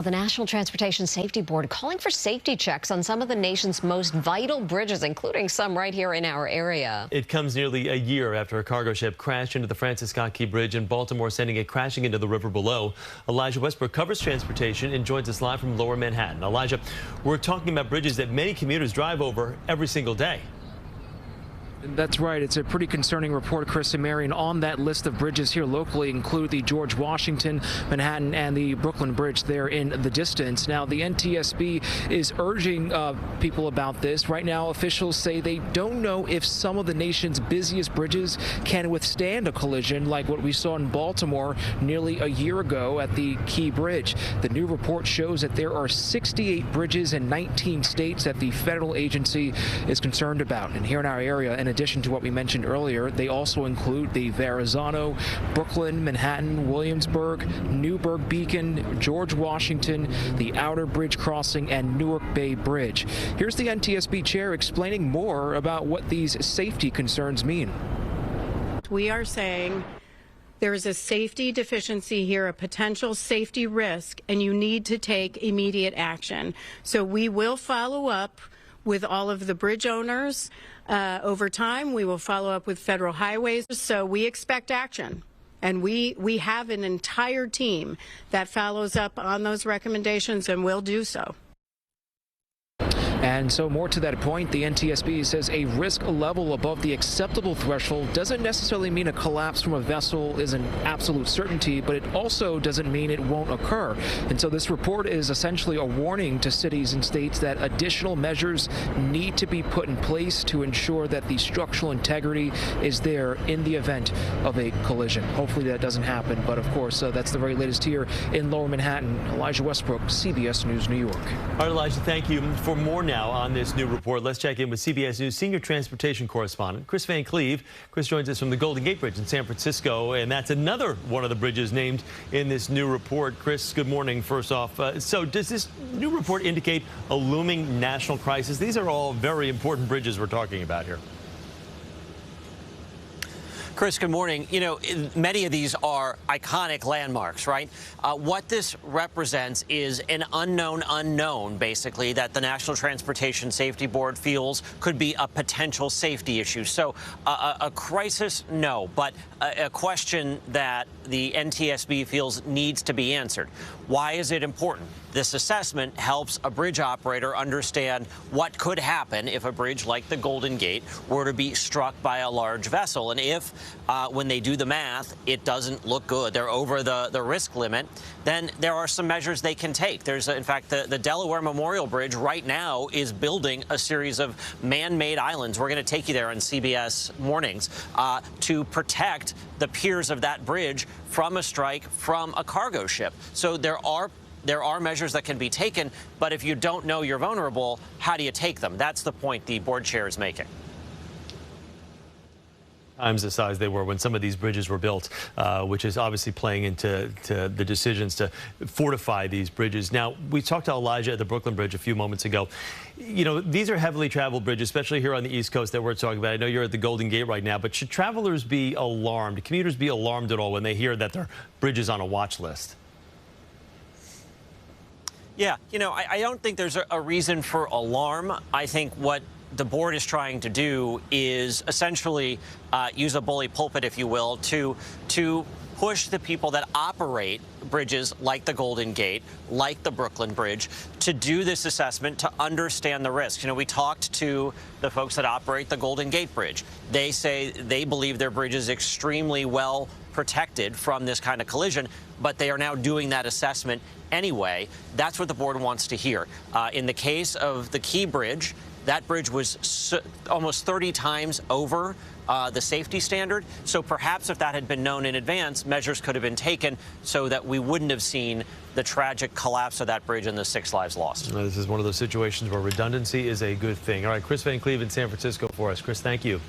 The National Transportation Safety Board calling for safety checks on some of the nation's most vital bridges, including some right here in our area. It comes nearly a year after a cargo ship crashed into the Francis Scott Key Bridge in Baltimore, sending it crashing into the river below. Elijah Westbrook covers transportation and joins us live from Lower Manhattan. Elijah, we're talking about bridges that many commuters drive over every single day. That's right. It's a pretty concerning report, Chris and Marion. On that list of bridges here locally include the George Washington, Manhattan, and the Brooklyn Bridge there in the distance. Now, the NTSB is urging people about this. Right now, officials say they don't know if some of the nation's busiest bridges can withstand a collision like what we saw in Baltimore nearly a year ago at the Key Bridge. The new report shows that there are 68 bridges in 19 states that the federal agency is concerned about. And here in our area, in addition to what we mentioned earlier, they also include the Verrazano, Brooklyn, Manhattan, Williamsburg, Newburgh Beacon, George Washington, the Outer Bridge Crossing, and Newark Bay Bridge. Here's the NTSB chair explaining more about what these safety concerns mean. We are saying there is a safety deficiency here, a potential safety risk, and you need to take immediate action. So we will follow up with all of the bridge owners over time. We will follow up with Federal Highways. So we expect action. And we have an entire team that follows up on those recommendations and will do so. And so more to that point, the NTSB says a risk level above the acceptable threshold doesn't necessarily mean a collapse from a vessel is an absolute certainty, but it also doesn't mean it won't occur. And so this report is essentially a warning to cities and states that additional measures need to be put in place to ensure that the structural integrity is there in the event of a collision. Hopefully that doesn't happen, but of course that's the very latest here in Lower Manhattan. Elijah Westbrook, CBS News, New York. All right, Elijah, thank you. For more now on this new report, let's check in with CBS News senior transportation correspondent Chris Van Cleve. Chris joins us from the Golden Gate Bridge in San Francisco, and that's another one of the bridges named in this new report. Chris, good morning. First off, so does this new report indicate a looming national crisis? These are all very important bridges we're talking about here. Chris, good morning. You know, many of these are iconic landmarks, right? What this represents is an unknown unknown, basically, that the National Transportation Safety Board feels could be a potential safety issue. So a crisis, no, but a question that the NTSB feels needs to be answered. Why is it important? This assessment helps a bridge operator understand what could happen if a bridge like the Golden Gate were to be struck by a large vessel. And if, when they do the math, it doesn't look good, they're over the risk limit, then there are some measures they can take. There's, in fact, the Delaware Memorial Bridge right now is building a series of man-made islands. We're going to take you there on CBS Mornings to protect the piers of that bridge from a strike from a cargo ship. So there are measures that can be taken, but if you don't know you're vulnerable, how do you take them? That's the point the board chair is making. Times the size they were when some of these bridges were built, which is obviously playing into the decisions to fortify these bridges. Now, we talked to Elijah at the Brooklyn Bridge a few moments ago. You know, these are heavily traveled bridges, especially here on the East Coast that we're talking about. I know you're at the Golden Gate right now, but should travelers be alarmed, commuters be alarmed at all when they hear that their bridge is on a watch list? Yeah, you know, I don't think there's a reason for alarm. I think what the board is trying to do is essentially use a bully pulpit, if you will, to push the people that operate bridges like the Golden Gate, like the Brooklyn Bridge, to do this assessment, to understand the risks. You know, we talked to the folks that operate the Golden Gate Bridge. They say they believe their bridge is extremely well protected from this kind of collision, but they are now doing that assessment anyway. That's what the board wants to hear. In the case of the Key Bridge, that bridge was almost 30 times over the safety standard. So perhaps if that had been known in advance, measures could have been taken so that we wouldn't have seen the tragic collapse of that bridge and the 6 lives lost. This is one of those situations where redundancy is a good thing. All right, Chris Van Cleve in San Francisco for us. Chris, thank you.